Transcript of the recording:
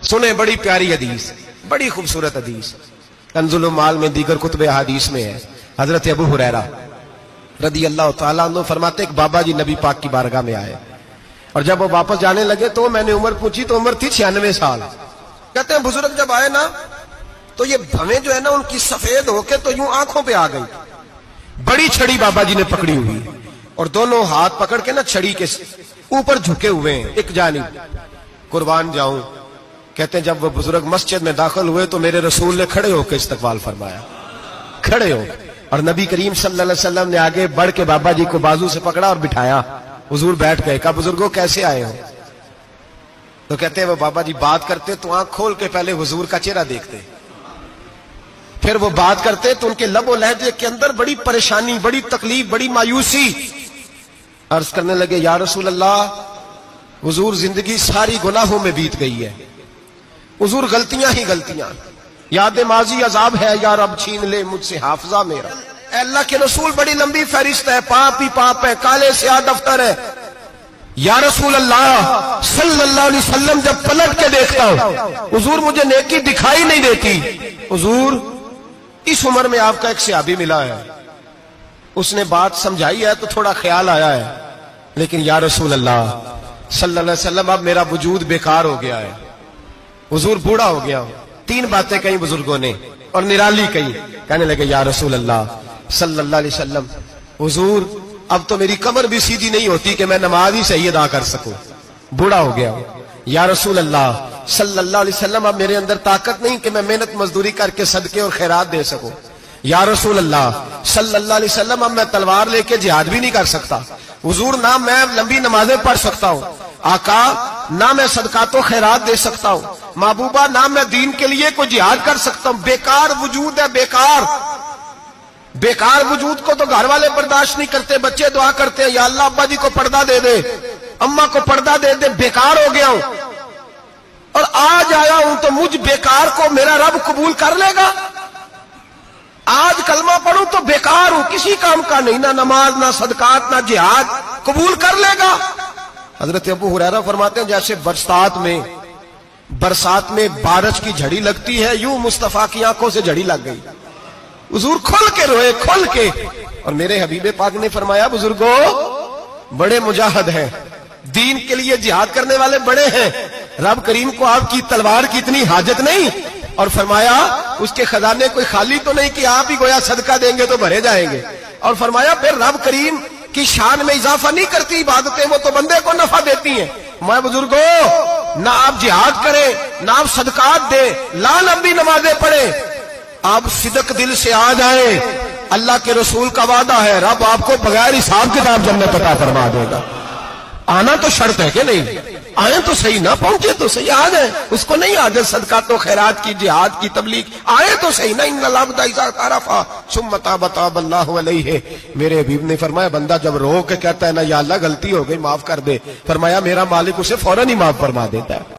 سنیں بڑی پیاری حدیث، بڑی خوبصورت حدیث، کنزُ المال میں دیگر کتب احادیث میں ہے۔ حضرت ابو ہریرہ رضی اللہ تعالیٰ عنہ فرماتے ایک بابا جی نبی پاک کی بارگاہ میں آئے، اور جب وہ واپس جانے لگے تو میں نے عمر پوچھی تو عمر تھی 96 سال۔ کہتے ہیں بزرگ جب آئے نا تو یہ بھویں جو ہے نا ان کی سفید ہو کے تو یوں آنکھوں پہ آ گئی، بڑی چھڑی بابا جی نے پکڑی ہوئی اور دونوں ہاتھ پکڑ کے نا چھڑی کے اوپر جھکے ہوئے ہیں ایک جانب، قربان جاؤں۔ کہتے ہیں جب وہ بزرگ مسجد میں داخل ہوئے تو میرے رسول نے کھڑے ہو کے استقبال فرمایا، کھڑے ہو، اور نبی کریم صلی اللہ علیہ وسلم نے آگے بڑھ کے بابا جی کو بازو سے پکڑا اور بٹھایا۔ حضور بیٹھ گئے، کہا بزرگوں کیسے آئے ہو؟ تو کہتے ہیں وہ بابا جی بات کرتے تو آنکھ کھول کے پہلے حضور کا چہرہ دیکھتے، پھر وہ بات کرتے تو ان کے لب و لہجے کے اندر بڑی پریشانی، بڑی تکلیف، بڑی مایوسی۔ عرض کرنے لگے یا رسول اللہ، حضور زندگی ساری گناہوں میں بیت گئی ہے، حضور غلطیاں ہی غلطیاں، یاد ماضی عذاب ہے، یا رب چھین لے مجھ سے حافظہ میرا۔ اے اللہ کے رسول بڑی لمبی فہرست ہے، پاپ ہی پاپ ہے، کالے سیاہ دفتر ہے۔ یا رسول اللہ صلی اللہ علیہ وسلم جب پلٹ کے دیکھتا ہوں حضور مجھے نیکی دکھائی نہیں دیتی۔ حضور اس عمر میں آپ کا ایک صحابی ملا ہے، اس نے بات سمجھائی ہے تو تھوڑا خیال آیا ہے، لیکن یا رسول اللہ صلی اللہ علیہ وسلم اب میرا وجود بیکار ہو گیا ہے، حضور بوڑھا ہو گیا ہوں۔ تین باتیں کہیں بزرگوں نے اور نرالی کہیں، کہنے لگے یا رسول اللہ صلی اللہ علیہ وسلم، حضور اب تو میری کمر بھی سیدھی نہیں ہوتی کہ میں نماز ہی صحیح ادا کر سکوں، بوڑھا ہو گیا ہوں۔ یا رسول اللہ صلی اللہ علیہ وسلم اب میرے اندر طاقت نہیں کہ میں محنت مزدوری کر کے صدقے اور خیرات دے سکوں۔ یا رسول اللہ صلی اللہ علیہ وسلم اب میں تلوار لے کے جہاد بھی نہیں کر سکتا، حضور نہ میں لمبی نمازیں پڑھ سکتا ہوں، آقا نہ میں صدقات و خیرات دے سکتا ہوں، محبوبہ نہ میں دین کے لیے کوئی جہاد کر سکتا ہوں، بیکار وجود ہے، بیکار۔ بیکار وجود کو تو گھر والے برداشت نہیں کرتے، بچے دعا کرتے ہیں یا اللہ ابا جی کو پردہ دے دے، اماں کو پردہ دے دے، بیکار ہو گیا ہوں، اور آج آیا ہوں تو مجھ بیکار کو میرا رب قبول کر لے گا؟ آج کلمہ پڑھوں تو بیکار ہوں، کسی کام کا نہیں، نہ نماز نہ صدقات نہ جہاد، قبول کر لے گا؟ حضرت ابو ہریرہ فرماتے ہیں جیسے برسات میں بارش کی جھڑی لگتی ہے، یوں مصطفیٰ کی آنکھوں سے جھڑی لگ گئی، حضور کھل کے روئے، کھل کے۔ اور میرے حبیب پاک نے فرمایا بزرگوں بڑے مجاہد ہیں، دین کے لیے جہاد کرنے والے بڑے ہیں، رب کریم کو آپ کی تلوار کی اتنی حاجت نہیں، اور فرمایا اس کے خزانے کوئی خالی تو نہیں کہ آپ ہی گویا صدقہ دیں گے تو بھرے جائیں گے، اور فرمایا پھر رب کریم کی شان میں اضافہ نہیں کرتی عبادتیں، وہ تو بندے کو نفع دیتی ہیں۔ میں بزرگوں نہ آپ جہاد کریں نہ آپ صدقات دیں، لا لمبی نمازیں پڑھیں، آپ صدق دل سے آ جائیں، اللہ کے رسول کا وعدہ ہے رب آپ کو بغیر حساب کتاب جنت عطا فرما دے گا۔ آنا تو شرط ہے کہ نہیں؟ آئیں تو صحیح، نہ پہنچے تو صحیح، آ جائیں، اس کو نہیں آ جائے صدقات و خیرات کی، جہاد کی تبلیغ، آئے تو صحیح، نہ ان العبد اذا عرف ثم تاب تاب اللہ علیہ۔ میرے حبیب نے فرمایا بندہ جب رو کے کہتا ہے نا یا اللہ غلطی ہو گئی معاف کر دے، فرمایا میرا مالک اسے فوراً ہی معاف فرما دیتا ہے۔